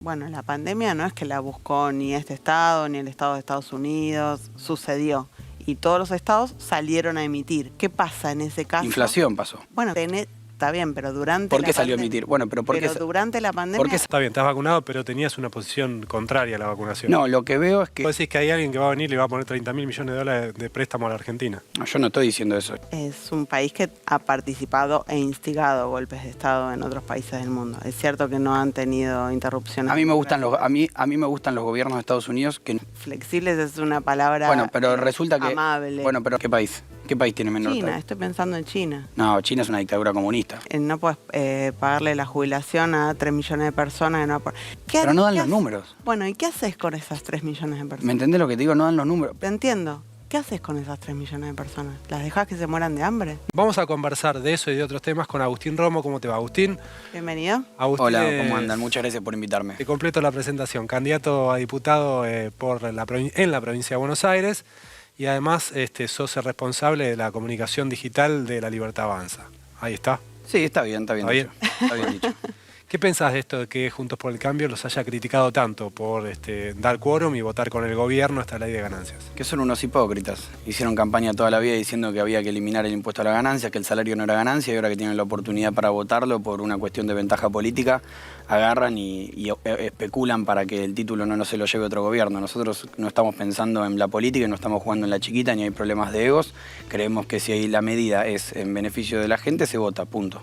Bueno, la pandemia no es que la buscó ni este estado, ni el estado de Estados Unidos, sucedió. Y todos los estados salieron a emitir. ¿Qué pasa en ese caso? Inflación pasó. Bueno, está bien, pero durante ¿Por la qué salió a pandemia- emitir? Bueno, pero ¿por qué? Pero durante la pandemia... ¿Por qué? Está bien, estás vacunado, pero tenías una posición contraria a la vacunación. No, lo que veo es que... ¿Vos decís que hay alguien que va a venir y le va a poner 30.000 millones de dólares de préstamo a la Argentina? No, yo no estoy diciendo eso. Es un país que ha participado e instigado golpes de Estado en otros países del mundo. Es cierto que no han tenido interrupciones. A mí me gustan los gobiernos de Estados Unidos que... Flexibles es una palabra Bueno, pero resulta que... amable. Bueno, pero ¿qué país? ¿Qué país tiene menor China, tasa? estoy pensando en China. No, China es una dictadura comunista. No puedes pagarle la jubilación a 3 millones de personas. Pero no dan los números. Bueno, ¿y qué haces con esas 3 millones de personas? ¿Me entendés lo que te digo? No dan los números. Te entiendo. ¿Qué haces con esas 3 millones de personas? ¿Las dejás que se mueran de hambre? Vamos a conversar de eso y de otros temas con Agustín Romo. ¿Cómo te va, Agustín? Bienvenido. Agustín, Hola, ¿cómo andan? Muchas gracias por invitarme. Te completo la presentación. Candidato a diputado en la provincia de Buenos Aires y además sos el responsable de la comunicación digital de La Libertad Avanza. Ahí está. Sí, está bien ¿Está dicho. Está bien dicho. ¿Qué pensás de esto de que Juntos por el Cambio los haya criticado tanto por dar quórum y votar con el gobierno esta ley de ganancias? Que son unos hipócritas. Hicieron campaña toda la vida diciendo que había que eliminar el impuesto a la ganancia, que el salario no era ganancia, y ahora que tienen la oportunidad para votarlo por una cuestión de ventaja política, agarran y especulan para que el título no se lo lleve otro gobierno. Nosotros no estamos pensando en la política, no estamos jugando en la chiquita, ni hay problemas de egos. Creemos que si la medida es en beneficio de la gente, se vota, punto.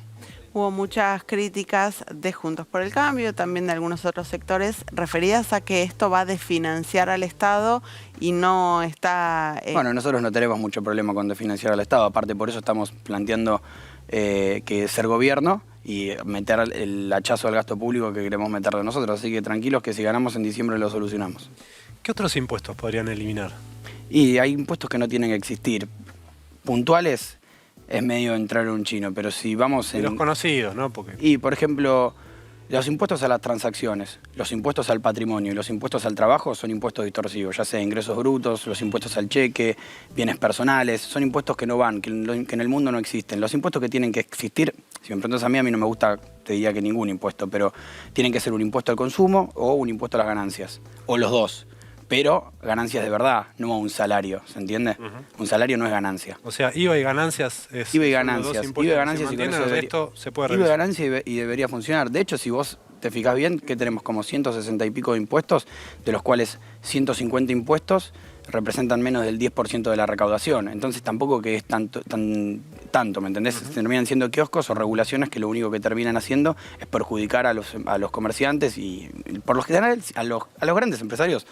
Hubo muchas críticas de Juntos por el Cambio, también de algunos otros sectores, referidas a que esto va a desfinanciar al Estado y no está... Bueno, nosotros no tenemos mucho problema con desfinanciar al Estado. Aparte, por eso estamos planteando que ser gobierno y meter el hachazo al gasto público que queremos meter de nosotros. Así que tranquilos que si ganamos en diciembre lo solucionamos. ¿Qué otros impuestos podrían eliminar? Y hay impuestos que no tienen que existir. Puntuales es medio entrar en un chino, pero si vamos en... Los conocidos, ¿no? Porque... Y, por ejemplo, los impuestos a las transacciones, los impuestos al patrimonio y los impuestos al trabajo son impuestos distorsivos, ya sea ingresos brutos, los impuestos al cheque, bienes personales, son impuestos que no van, que en el mundo no existen. Los impuestos que tienen que existir, si me preguntas a mí no me gusta, te diría que ningún impuesto, pero tienen que ser un impuesto al consumo o un impuesto a las ganancias, o los dos. Pero ganancias de verdad, no un salario, ¿se entiende? Un salario no es ganancia. O sea, IVA y ganancias es... IVA y son los ganancias. dos impuestos IVA y que ganancias se y con mantienen, eso el resto se puede IVA y revisar. ganancias y debería funcionar. De hecho, si vos te fijás bien, que tenemos como 160 y pico de impuestos, de los cuales 150 impuestos representan menos del 10% de la recaudación. Entonces tampoco que es tanto, ¿me entendés? Terminan siendo kioscos o regulaciones que lo único que terminan haciendo es perjudicar a los comerciantes y por lo general a los grandes empresarios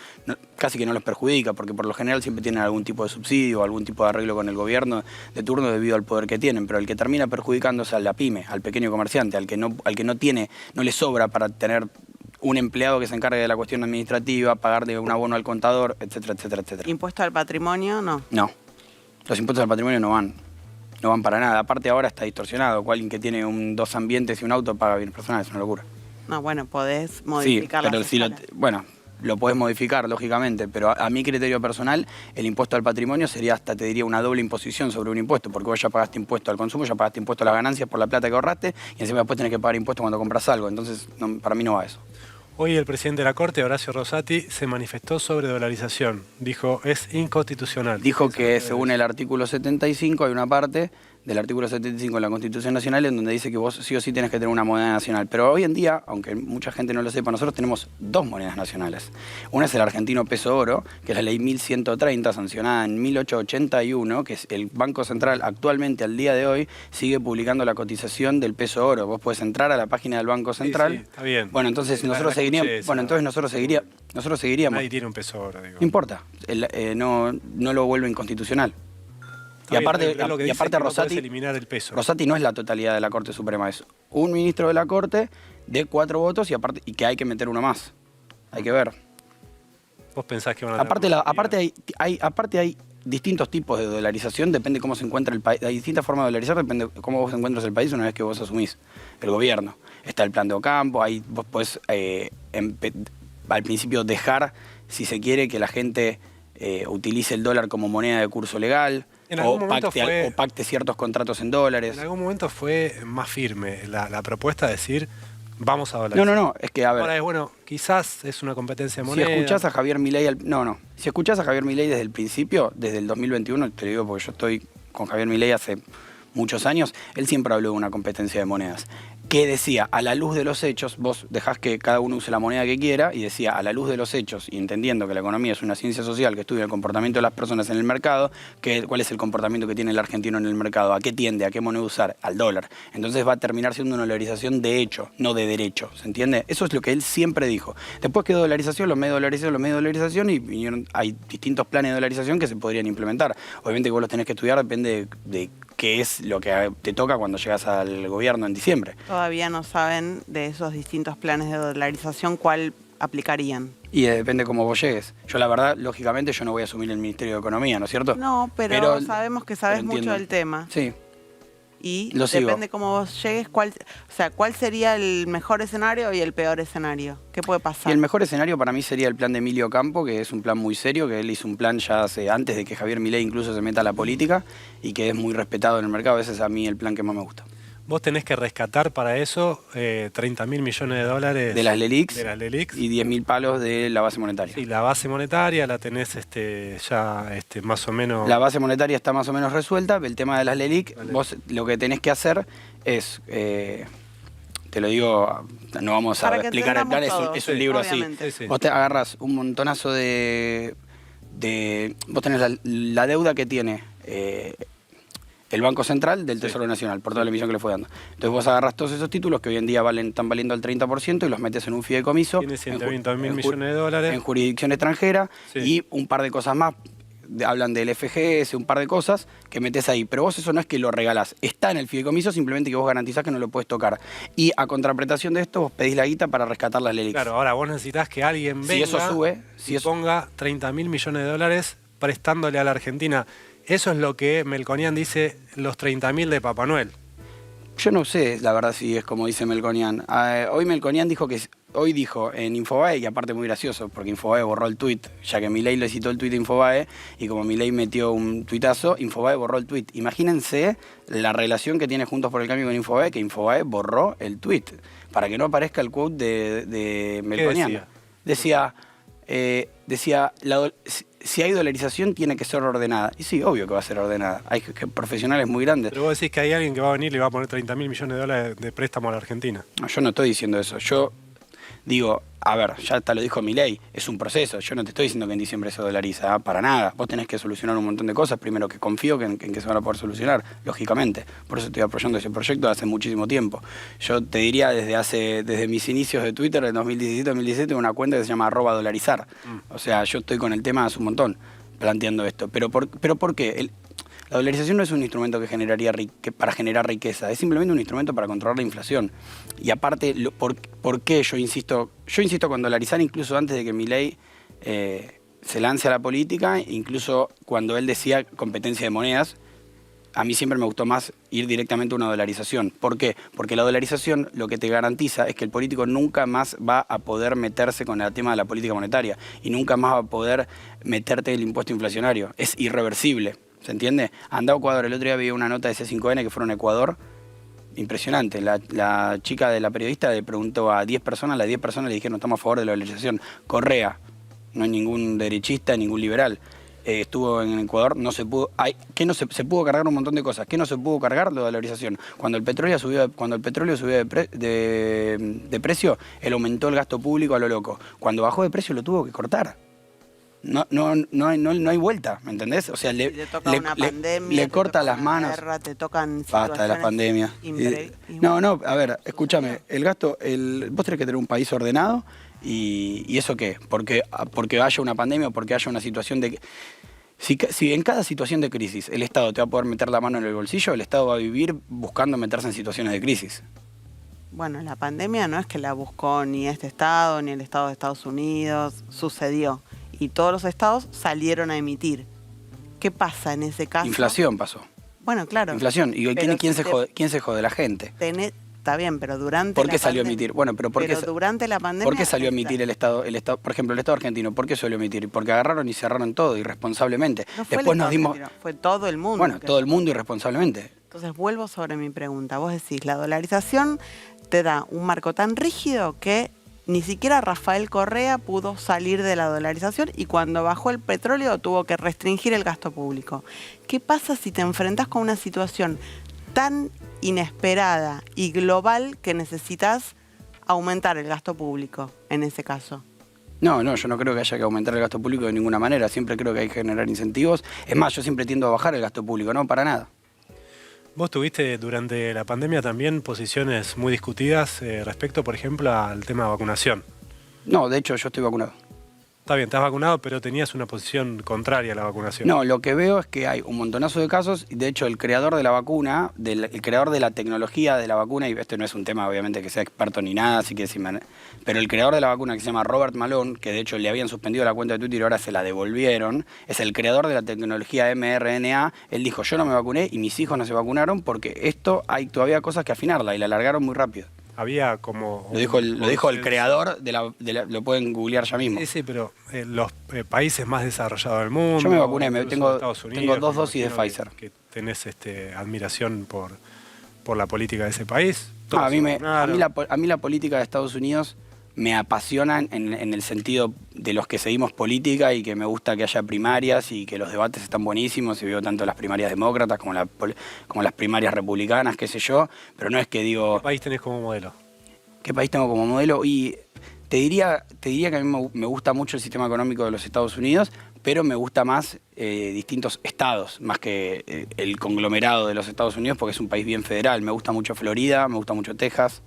casi que no los perjudica, porque por lo general siempre tienen algún tipo de subsidio o algún tipo de arreglo con el gobierno de turno debido al poder que tienen, pero el que termina perjudicándose a la pyme, al pequeño comerciante, al que no tiene, no le sobra para tener un empleado que se encargue de la cuestión administrativa, pagarle un abono al contador, etcétera, etcétera, etcétera. ¿Impuesto al patrimonio? No. No, los impuestos al patrimonio no van para nada. Aparte ahora está distorsionado, alguien que tiene 2 ambientes y un auto paga bienes personales, es una locura. No, bueno, podés modificar sí, pero las si escalas. lo podés modificar, lógicamente, pero a mi criterio personal, el impuesto al patrimonio sería hasta, te diría, una doble imposición sobre un impuesto, porque vos ya pagaste impuesto al consumo, ya pagaste impuesto a las ganancias por la plata que ahorraste, y encima después tenés que pagar impuestos cuando compras algo. Entonces, para mí no va eso. Hoy el presidente de la Corte, Horacio Rosati, se manifestó sobre dolarización. Dijo, es inconstitucional. Dijo que según el artículo 75 hay una parte del artículo 75 de la Constitución Nacional en donde dice que vos sí o sí tenés que tener una moneda nacional. Pero hoy en día, aunque mucha gente no lo sepa, nosotros tenemos 2 monedas nacionales. Una es el argentino peso oro, que es la ley 1130, sancionada en 1881, que es el Banco Central actualmente, al día de hoy, sigue publicando la cotización del peso oro. Vos podés entrar a la página del Banco Central. Sí, está bien. Bueno, entonces nosotros seguiríamos. Nadie tiene un peso oro, digo. No importa, no lo vuelve inconstitucional. Y aparte, Rosati, eliminar el peso. Rosati no es la totalidad de la Corte Suprema, es un ministro de la Corte de 4 votos y que hay que meter uno más. Hay que ver. ¿Vos pensás que van a tener Aparte hay distintos tipos de dolarización, depende cómo se encuentra el país. Hay distintas formas de dolarizar, depende de cómo vos encuentras el país una vez que vos asumís el gobierno. Está el plan de Ocampo, ahí vos podés al principio dejar, si se quiere, que la gente utilice el dólar como moneda de curso legal. O pacte ciertos contratos en dólares. En algún momento fue más firme la propuesta de decir vamos a dolarizar. No, es que, a ver, Ahora es, bueno, quizás es una competencia de si moneda. escuchás a Javier Milei, si escuchás a Javier Milei desde el principio, desde el 2021, te lo digo porque yo estoy con Javier Milei hace muchos años, él siempre habló de una competencia de monedas. Que decía, a la luz de los hechos, vos dejás que cada uno use la moneda que quiera, y decía, a la luz de los hechos, y entendiendo que la economía es una ciencia social que estudia el comportamiento de las personas en el mercado, cuál es el comportamiento que tiene el argentino en el mercado, a qué tiende, a qué moneda usar, al dólar. Entonces va a terminar siendo una dolarización de hecho, no de derecho, ¿se entiende? Eso es lo que él siempre dijo. Después quedó dolarización, los medios de dolarización, y hay distintos planes de dolarización que se podrían implementar. Obviamente que vos los tenés que estudiar, depende de qué es lo que te toca cuando llegas al gobierno en diciembre. Todavía no saben de esos distintos planes de dolarización cuál aplicarían. Y depende cómo vos llegues. Yo la verdad, lógicamente, yo no voy a asumir el Ministerio de Economía, ¿no es cierto? No, pero sabemos que sabes mucho del tema. Sí. Y Lo sigo. depende cómo vos llegues, cuál sería el mejor escenario y el peor escenario. ¿Qué puede pasar? Y el mejor escenario para mí sería el plan de Emilio Campo, que es un plan muy serio, que él hizo un plan ya antes de que Javier Milei incluso se meta a la política y que es muy respetado en el mercado. Ese es a mí el plan que más me gusta. Vos tenés que rescatar para eso 30.000 millones de dólares De las LELIQs, y y 10.000 palos de la base monetaria. Sí, la base monetaria la tenés ya más o menos... La base monetaria está más o menos resuelta. El tema de las LELIQ, vos lo que tenés que hacer es... te lo digo, no vamos a explicar el plan, es un libro así. Sí. Vos te agarrás un montonazo de vos tenés la deuda que tiene el Banco Central del Tesoro Nacional, por toda la emisión que le fue dando. Entonces vos agarrás todos esos títulos que hoy en día están valiendo al 30% y los metes en un fideicomiso. Tiene 120.000 millones de dólares. En jurisdicción extranjera, sí. Y un par de cosas más. Hablan del FGS, un par de cosas que metes ahí. Pero vos eso no es que lo regalás. Está en el fideicomiso, simplemente que vos garantizás que no lo puedes tocar. Y a contraprestación de esto, vos pedís la guita para rescatar las LELIQs. Claro, ahora vos necesitas que alguien venga si eso sube, y ponga 30.000 millones de dólares prestándole a la Argentina. Eso es lo que Melconian dice, los 30.000 de Papá Noel. Yo no sé, la verdad, si es como dice Melconian. Hoy Melconian dijo en Infobae, y aparte muy gracioso, porque Infobae borró el tuit, ya que Milei le citó el tuit de Infobae, y como Milei metió un tuitazo, Infobae borró el tuit. Imagínense la relación que tiene Juntos por el Cambio con Infobae, que Infobae borró el tuit, para que no aparezca el quote de Melconian. Decía, si hay dolarización tiene que ser ordenada. Y sí, obvio que va a ser ordenada. Hay profesionales muy grandes. Pero vos decís que hay alguien que va a venir y le va a poner 30.000 millones de dólares de préstamo a la Argentina. No, yo no estoy diciendo eso. Yo digo, a ver, ya hasta lo dijo Milei, es un proceso. Yo no te estoy diciendo que en diciembre se dolariza, para nada. Vos tenés que solucionar un montón de cosas. Primero, que confío en que se van a poder solucionar, lógicamente. Por eso estoy apoyando ese proyecto hace muchísimo tiempo. Yo te diría, desde mis inicios de Twitter, en 2017, una cuenta que se llama @dolarizar. O sea, yo estoy con el tema hace un montón planteando esto. ¿Pero por qué? La dolarización no es un instrumento para generar riqueza, es simplemente un instrumento para controlar la inflación. Y aparte, ¿por qué yo insisto con dolarizar incluso antes de que Milei se lance a la política, incluso cuando él decía competencia de monedas? A mí siempre me gustó más ir directamente a una dolarización. ¿Por qué? Porque la dolarización lo que te garantiza es que el político nunca más va a poder meterse con el tema de la política monetaria y nunca más va a poder meterte el impuesto inflacionario. Es irreversible. ¿Se entiende? Anda a Ecuador. El otro día vi una nota de C5N que fueron a Ecuador. Impresionante. La chica de la periodista le preguntó a 10 personas, las 10 personas le dijeron no estamos a favor de la dolarización. Correa, no hay ningún derechista, ningún liberal. Estuvo en Ecuador, no se pudo, se pudo cargar un montón de cosas. ¿Qué no se pudo cargar? La dolarización. Cuando el petróleo subió de precio, él aumentó el gasto público a lo loco. Cuando bajó de precio lo tuvo que cortar. No hay vuelta, ¿me entendés? O sea, le corta las manos. Guerra, te tocan basta de las pandemias. No, a ver, escúchame, vos tenés que tener un país ordenado y ¿eso qué? Porque haya una pandemia o porque haya una situación de... Si en cada situación de crisis el Estado te va a poder meter la mano en el bolsillo, el Estado va a vivir buscando meterse en situaciones de crisis. Bueno, la pandemia no es que la buscó ni este Estado, ni el Estado de Estados Unidos, sucedió. Y todos los estados salieron a emitir. ¿Qué pasa en ese caso? Inflación pasó. Bueno, claro. Inflación. ¿Y quién se jode? La gente. Está bien, pero durante ¿Por qué salió a emitir? Bueno, pero durante la pandemia... ¿Por qué salió a emitir el Estado? Por ejemplo, el Estado argentino, ¿por qué salió a emitir? Porque agarraron y cerraron todo irresponsablemente. No fue Después nos dimos... Fue todo el mundo. Bueno, todo el mundo irresponsablemente. Entonces vuelvo sobre mi pregunta. Vos decís, la dolarización te da un marco tan rígido que ni siquiera Rafael Correa pudo salir de la dolarización y cuando bajó el petróleo tuvo que restringir el gasto público. ¿Qué pasa si te enfrentas con una situación tan inesperada y global que necesitas aumentar el gasto público en ese caso? No, yo no creo que haya que aumentar el gasto público de ninguna manera. Siempre creo que hay que generar incentivos. Es más, yo siempre tiendo a bajar el gasto público, no para nada. Vos tuviste durante la pandemia también posiciones muy discutidas respecto, por ejemplo, al tema de vacunación. No, de hecho yo estoy vacunado. Está bien, estás vacunado, pero tenías una posición contraria a la vacunación. No, lo que veo es que hay un montonazo de casos, y de hecho el creador de la vacuna, el creador de la tecnología de la vacuna, y este no es un tema obviamente que sea experto ni nada, así que pero el creador de la vacuna que se llama Robert Malone, que de hecho le habían suspendido la cuenta de Twitter y ahora se la devolvieron, es el creador de la tecnología mRNA. Él dijo, yo no me vacuné y mis hijos no se vacunaron porque esto hay todavía cosas que afinarla y la alargaron muy rápido. Había como... Lo dijo el creador lo pueden googlear ya mismo. Sí, pero los países más desarrollados del mundo... Yo me vacuné, tengo Unidos, 2 dosis de Pfizer. Que tenés admiración por la política de ese país. A mí la política de Estados Unidos me apasiona en el sentido de los que seguimos política y que me gusta que haya primarias y que los debates están buenísimos y veo tanto las primarias demócratas como las primarias republicanas, qué sé yo, pero no es que digo... ¿Qué país tenés como modelo? ¿Qué país tengo como modelo? Y te diría que a mí me gusta mucho el sistema económico de los Estados Unidos, pero me gusta más distintos estados, más que el conglomerado de los Estados Unidos, porque es un país bien federal. Me gusta mucho Florida, me gusta mucho Texas.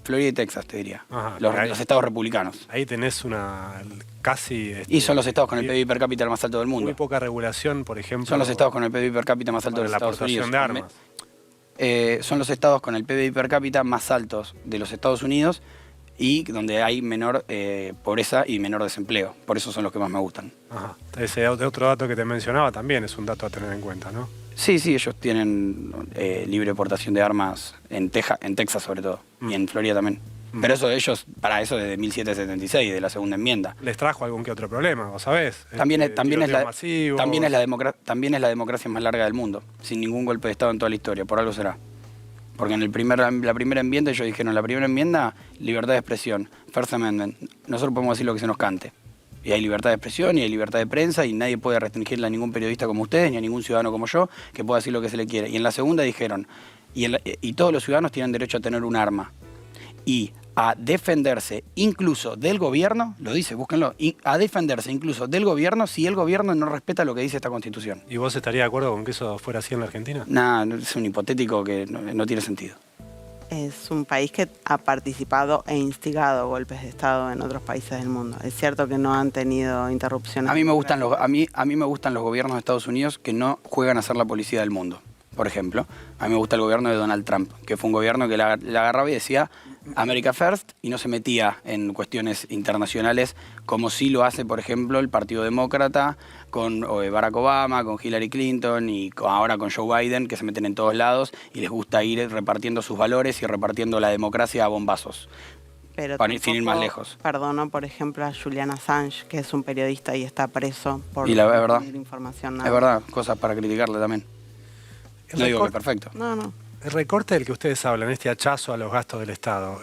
Florida y Texas, te diría. Ajá, los estados republicanos. Ahí tenés una casi... y son los estados con el PIB per cápita más alto del mundo. Muy poca regulación, por ejemplo. Son los estados con el PIB per cápita más alto de los Estados Unidos. La aportación de armas. Son los estados con el PIB per cápita más altos de los Estados Unidos y donde hay menor pobreza y menor desempleo. Por eso son los que más me gustan. Ajá. Ese otro dato que te mencionaba también es un dato a tener en cuenta, ¿no? Sí, ellos tienen libre portación de armas en Texas sobre todo, y en Florida también. Pero ellos, para eso desde 1776, de la segunda enmienda. Les trajo algún que otro problema, vos sabés. También es la democracia más larga del mundo, sin ningún golpe de Estado en toda la historia, por algo será. Porque en la primera enmienda ellos dijeron, la primera enmienda, libertad de expresión, First Amendment, nosotros podemos decir lo que se nos cante. Y hay libertad de expresión y hay libertad de prensa y nadie puede restringirle a ningún periodista como ustedes ni a ningún ciudadano como yo que pueda decir lo que se le quiere. Y en la segunda dijeron, y todos los ciudadanos tienen derecho a tener un arma y a defenderse incluso del gobierno, lo dice, búsquenlo, a defenderse incluso del gobierno si el gobierno no respeta lo que dice esta Constitución. ¿Y vos estarías de acuerdo con que eso fuera así en la Argentina? No, es un hipotético que no tiene sentido. Es un país que ha participado e instigado golpes de Estado en otros países del mundo. Es cierto que no han tenido interrupciones. A mí me gustan los gobiernos de Estados Unidos que no juegan a ser la policía del mundo. Por ejemplo, a mí me gusta el gobierno de Donald Trump, que fue un gobierno que la agarraba y decía America First y no se metía en cuestiones internacionales como sí lo hace, por ejemplo, el Partido Demócrata con Barack Obama, con Hillary Clinton y ahora con Joe Biden, que se meten en todos lados y les gusta ir repartiendo sus valores y repartiendo la democracia a bombazos. Pero para ir más lejos. Perdonó, por ejemplo, a Julian Assange, que es un periodista y está preso por difundir información. Es verdad, cosas para criticarle también. No digo que perfecto. No. El recorte del que ustedes hablan, este hachazo a los gastos del Estado,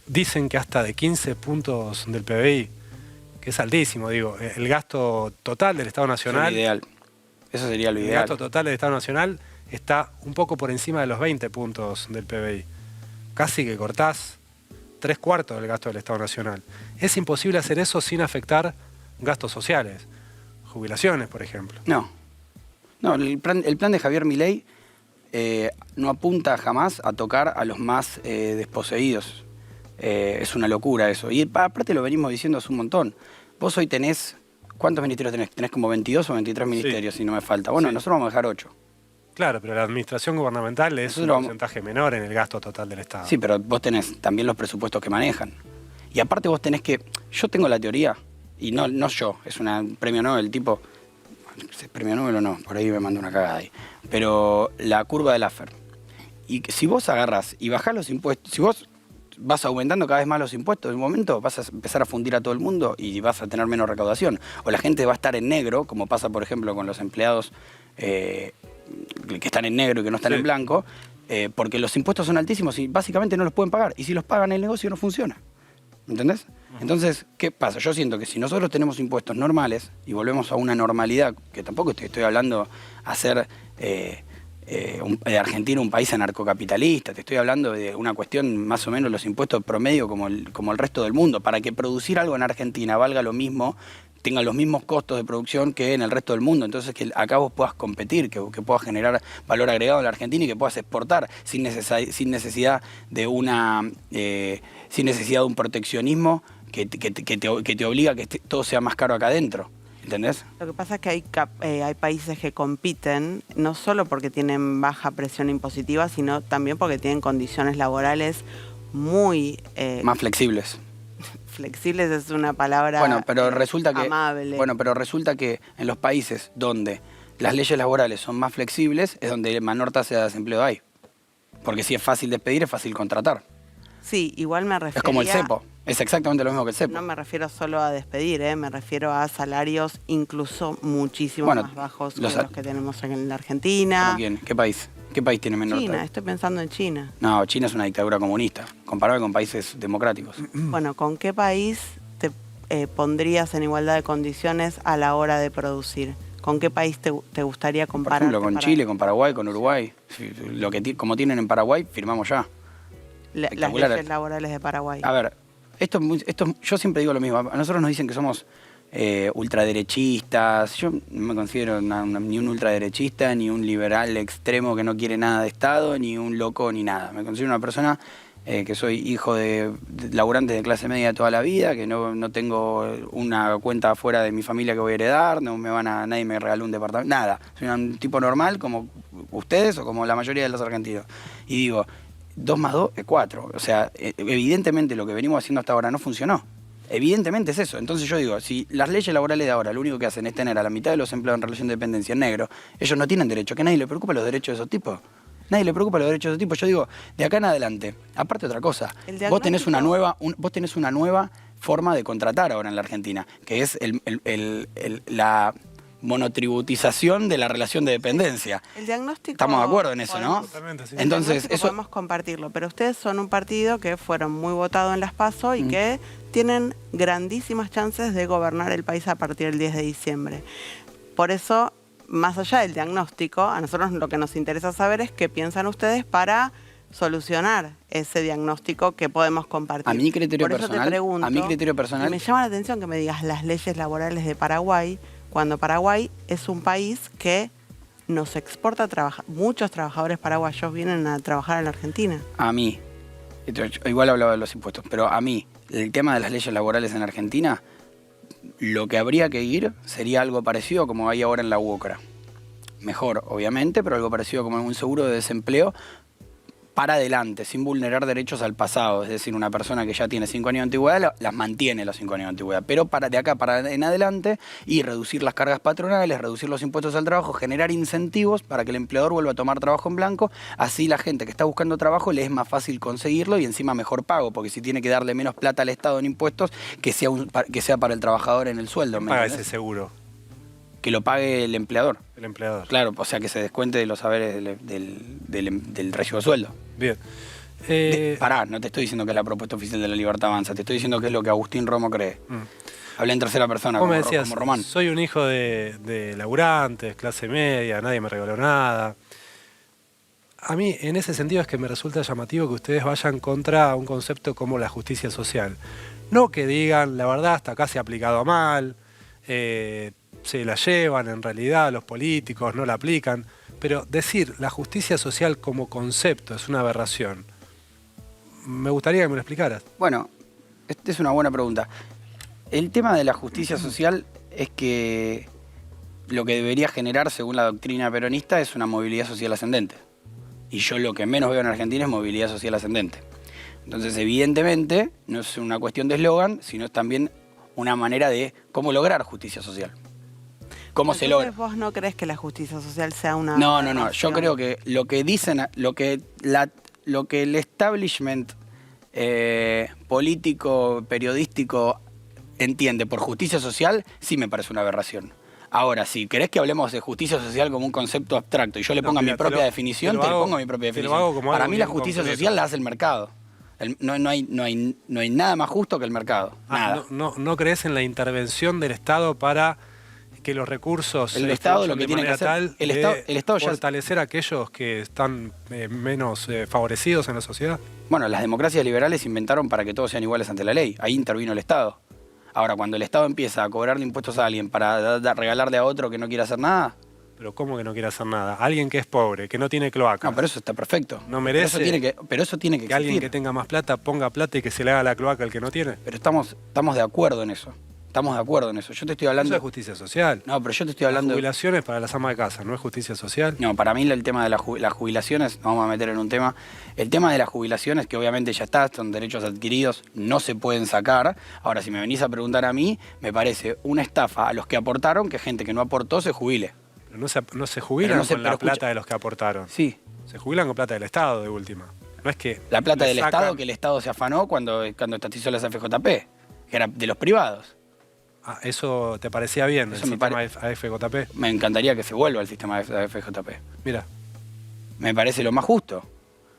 dicen que hasta de 15 puntos del PBI, que es altísimo, digo, el gasto total del Estado Nacional... Eso sería lo ideal. El gasto total del Estado Nacional está un poco por encima de los 20 puntos del PBI. Casi que cortás 3/4 del gasto del Estado Nacional. Es imposible hacer eso sin afectar gastos sociales, jubilaciones, por ejemplo. No, el plan de Javier Milei no apunta jamás a tocar a los más desposeídos. Es una locura eso. Y aparte lo venimos diciendo hace un montón. Vos hoy tenés, ¿cuántos ministerios tenés? Tenés como 22 o 23 ministerios, si no me falta. Bueno, sí. Nosotros vamos a dejar 8. Claro, pero la administración gubernamental es un porcentaje menor en el gasto total del Estado. Sí, pero vos tenés también los presupuestos que manejan. Y aparte vos tenés que... Yo tengo la teoría, y no yo, es un premio Nobel, tipo... ¿Premio Nobel o no? Por ahí me mando una cagada ahí. Pero la curva de Laffer. Y si vos agarrás y bajás los impuestos, si vos vas aumentando cada vez más los impuestos, en un momento vas a empezar a fundir a todo el mundo y vas a tener menos recaudación. O la gente va a estar en negro, como pasa por ejemplo con los empleados que están en negro y que no están en blanco, porque los impuestos son altísimos y básicamente no los pueden pagar. Y si los pagan, el negocio no funciona. ¿Entendés? Entonces, ¿qué pasa? Yo siento que si nosotros tenemos impuestos normales y volvemos a una normalidad, que tampoco estoy hablando hacer de Argentina un país anarcocapitalista, te estoy hablando de una cuestión más o menos los impuestos promedio como el resto del mundo, para que producir algo en Argentina valga lo mismo, tenga los mismos costos de producción que en el resto del mundo. Entonces que acá vos puedas competir, que puedas generar valor agregado en la Argentina y que puedas exportar sin necesidad de sin necesidad de un proteccionismo que te obliga a que todo sea más caro acá adentro. ¿Entendés? Lo que pasa es que hay países que compiten no solo porque tienen baja presión impositiva, sino también porque tienen condiciones laborales muy... más flexibles. Flexibles es una palabra amable. Bueno, pero resulta que en los países donde las leyes laborales son más flexibles es donde menor tasa de desempleo hay. Porque si es fácil despedir, es fácil contratar. Sí, igual me refería... Es como el cepo. Es exactamente lo mismo que el cepo. No me refiero solo a despedir, me refiero a salarios incluso muchísimo más bajos que los que tenemos en la Argentina. ¿Cómo quién? ¿Qué país? ¿Qué país tiene menor China, tasa? estoy pensando en China. No, China es una dictadura comunista, comparable con países democráticos. Bueno, ¿con qué país te pondrías en igualdad de condiciones a la hora de producir? ¿Con qué país te gustaría comparar? Por ejemplo, con Chile, con Paraguay, con Uruguay. Como tienen en Paraguay, firmamos ya. Las leyes laborales de Paraguay. A ver, yo siempre digo lo mismo. A nosotros nos dicen que somos ultraderechistas. Yo no me considero ni un ultraderechista, ni un liberal extremo que no quiere nada de Estado, ni un loco, ni nada. Me considero una persona que soy hijo de laburantes de clase media toda la vida, que no tengo una cuenta afuera de mi familia que voy a heredar, nadie me regaló un departamento, nada. Soy un tipo normal como ustedes o como la mayoría de los argentinos. Y digo, 2 más 2 es 4. O sea, evidentemente lo que venimos haciendo hasta ahora no funcionó. Evidentemente es eso. Entonces yo digo, si las leyes laborales de ahora lo único que hacen es tener a la mitad de los empleados en relación de dependencia en negro, ellos no tienen derecho, que nadie le preocupa los derechos de esos tipos. Nadie le preocupa los derechos de esos tipos. Yo digo, de acá en adelante, aparte otra cosa, vos tenés una nueva forma de contratar ahora en la Argentina, que es la monotributización de la relación de dependencia. El diagnóstico... Estamos de acuerdo en eso, ¿no? Totalmente, sí. Entonces, eso... podemos compartirlo, pero ustedes son un partido que fueron muy votados en las PASO y que tienen grandísimas chances de gobernar el país a partir del 10 de diciembre. Por eso, más allá del diagnóstico, a nosotros lo que nos interesa saber es qué piensan ustedes para solucionar ese diagnóstico que podemos compartir. A mi criterio Por eso personal, te pregunto, me llama la atención que me digas las leyes laborales de Paraguay, cuando Paraguay es un país que nos exporta muchos trabajadores paraguayos vienen a trabajar en la Argentina. A mí, igual hablaba de los impuestos, pero a mí, el tema de las leyes laborales en Argentina, lo que habría que ir sería algo parecido como hay ahora en la UOCRA. Mejor, obviamente, pero algo parecido como un seguro de desempleo para adelante, sin vulnerar derechos al pasado. Es decir, una persona que ya tiene 5 años de antigüedad, las mantiene los 5 años de antigüedad. Pero de acá para en adelante, y reducir las cargas patronales, reducir los impuestos al trabajo, generar incentivos para que el empleador vuelva a tomar trabajo en blanco. Así la gente que está buscando trabajo le es más fácil conseguirlo y encima mejor pago, porque si tiene que darle menos plata al Estado en impuestos, que sea para el trabajador en el sueldo. ¿Quién paga ese seguro? Que lo pague el empleador. El empleador. Claro, o sea, que se descuente de los saberes del recibo de sueldo. Bien. Pará, no te estoy diciendo que es la propuesta oficial de La Libertad Avanza, te estoy diciendo que es lo que Agustín Romo cree. Hablé en tercera persona, ¿Cómo me decías? como Román. Soy un hijo de laburantes, clase media, nadie me regaló nada. A mí, en ese sentido, es que me resulta llamativo que ustedes vayan contra un concepto como la justicia social. No que digan, la verdad, hasta acá se ha aplicado mal, se la llevan en realidad, los políticos no la aplican, pero decir la justicia social como concepto es una aberración. Me gustaría que me lo explicaras. Bueno, esta es una buena pregunta. El tema de la justicia social es que lo que debería generar, según la doctrina peronista, es una movilidad social ascendente. Y yo lo que menos veo en Argentina es movilidad social ascendente. Entonces, evidentemente, no es una cuestión de eslogan, sino es también una manera de cómo lograr justicia social. ¿Cómo se logra? ¿Vos no crees que la justicia social sea una... No. Yo creo que lo que dicen, lo que el establishment político, periodístico entiende por justicia social, sí me parece una aberración. Ahora, si querés que hablemos de justicia social como un concepto abstracto y yo le ponga mi propia definición, te pongo mi propia definición. Para mí la justicia social la hace el mercado. No hay nada más justo que el mercado. Nada. ¿No crees en la intervención del Estado para que los recursos el Estado lo que tiene que hacer, el Estado ya fortalecer a aquellos que están menos favorecidos en la sociedad? Bueno, las democracias liberales se inventaron para que todos sean iguales ante la ley. Ahí intervino el Estado. Ahora, cuando el Estado empieza a cobrarle impuestos a alguien para regalarle a otro que no quiere hacer nada... Pero ¿cómo que no quiere hacer nada? Alguien que es pobre, que no tiene cloaca. No, pero eso está perfecto. No merece pero eso tiene que existir. Alguien que tenga más plata ponga plata y que se le haga la cloaca al que no tiene. Pero estamos de acuerdo en eso. Estamos de acuerdo en eso. Yo te estoy hablando... Eso es justicia social. No, pero yo te estoy hablando... Las jubilaciones para las amas de casa, ¿no es justicia social? No, para mí el tema de las jubilaciones, nos vamos a meter en un tema... El tema de las jubilaciones, que obviamente ya está, son derechos adquiridos, no se pueden sacar. Ahora, si me venís a preguntar a mí, me parece una estafa a los que aportaron que gente que no aportó se jubile. Pero no se jubilan con la plata de los que aportaron. Sí. Se jubilan con plata del Estado, de última. No es que... La plata del Estado que el Estado se afanó cuando estatizó las AFJP, que era de los privados. Ah, ¿eso te parecía bien, eso el sistema AFJP? Me encantaría que se vuelva el sistema de AFJP. Mira. Me parece lo más justo.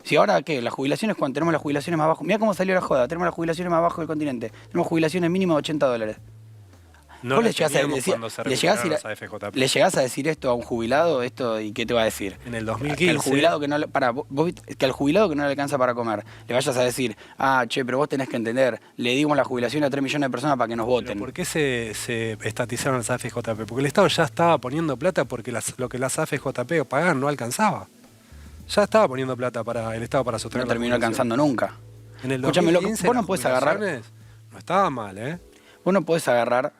Si ahora, ¿qué? Las jubilaciones, cuando tenemos las jubilaciones más bajas... Mirá cómo salió la joda. Tenemos las jubilaciones más bajas del continente. Tenemos jubilaciones mínimas de $80. No ¿Vos le llegás a decir esto a un jubilado y qué te va a decir? En el 2015. Que al jubilado que no le alcanza para comer, le vayas a decir, pero vos tenés que entender, le dimos la jubilación a 3 millones de personas para que nos voten. ¿Pero por qué se estatizaron las AFJP? Porque el Estado ya estaba poniendo plata porque lo que las AFJP pagaban no alcanzaba. Ya estaba poniendo plata para el Estado para sostener. No terminó alcanzando nunca. En el 2015, 2015, vos no podés agarrar. No estaba mal, ¿eh? Vos no podés agarrar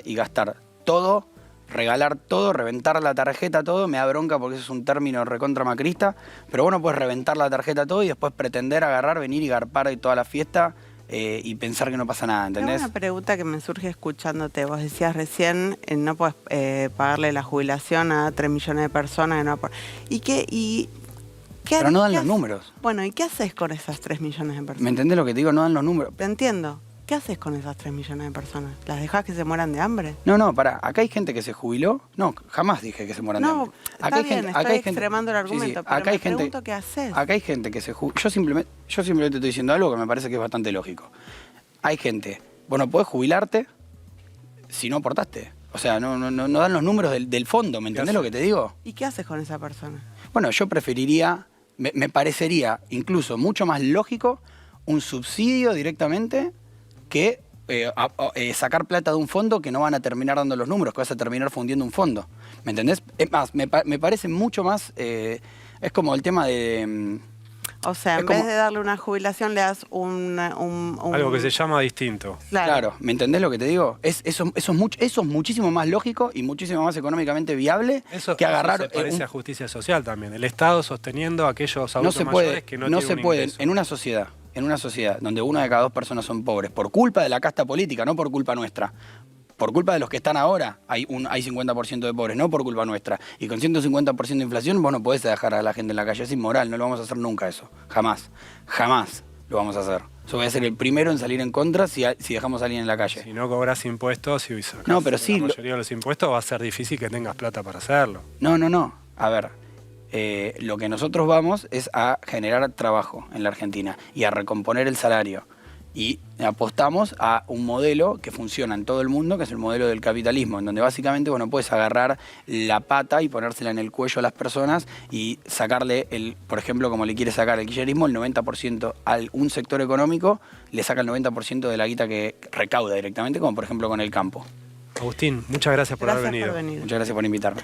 y gastar todo, regalar todo, reventar la tarjeta todo. Me da bronca porque eso es un término recontra macrista, pero vos no podés reventar la tarjeta todo y después pretender agarrar, venir y garpar y toda la fiesta y pensar que no pasa nada, ¿entendés? Tengo una pregunta que me surge escuchándote. Vos decías recién, no podés pagarle la jubilación a 3 millones de personas. Pero no dan los números. Bueno, ¿y qué haces con esas 3 millones de personas? ¿Me entendés lo que te digo? No dan los números. Te entiendo. ¿Qué haces con esas 3 millones de personas? ¿Las dejás que se mueran de hambre? No, pará. Acá hay gente que se jubiló. No, jamás dije que se mueran de hambre. Está bien, estoy extremando el argumento, pero me pregunto qué haces. Acá hay gente que se jubiló. Yo simplemente estoy diciendo algo que me parece que es bastante lógico. Hay gente, vos no podés jubilarte si no aportaste. O sea, no dan los números del fondo, ¿me entendés lo que te digo? ¿Y qué haces con esa persona? Bueno, yo preferiría, me parecería incluso mucho más lógico un subsidio directamente que sacar plata de un fondo que no van a terminar dando los números, que vas a terminar fundiendo un fondo. ¿Me entendés? Es más, me parece mucho más... es como el tema de... O sea, en vez de darle una jubilación, le das algo que se llama distinto. Claro, ¿me entendés lo que te digo? Eso es muchísimo más lógico y muchísimo más económicamente viable que agarrar... Eso se parece a justicia social también. El Estado sosteniendo a aquellos adultos mayores que no tienen un ingreso. En una sociedad donde 1 de cada 2 personas son pobres, por culpa de la casta política, no por culpa nuestra, por culpa de los que están ahora, hay 50% de pobres, no por culpa nuestra. Y con 150% de inflación vos no podés dejar a la gente en la calle, es inmoral, no lo vamos a hacer nunca eso, jamás lo vamos a hacer. Yo voy a ser el primero en salir en contra si dejamos a alguien en la calle. Si no cobras impuestos y sacás no, pero sí, la mayoría de los impuestos, va a ser difícil que tengas plata para hacerlo. No. A ver, lo que nosotros vamos es a generar trabajo en la Argentina y a recomponer el salario. Y apostamos a un modelo que funciona en todo el mundo, que es el modelo del capitalismo, en donde básicamente vos no puedes agarrar la pata y ponérsela en el cuello a las personas y sacarle, por ejemplo, como le quiere sacar el kirchnerismo, el 90% a un sector económico, le saca el 90% de la guita que recauda directamente, como por ejemplo con el campo. Agustín, muchas gracias por haber venido. Muchas gracias por invitarme.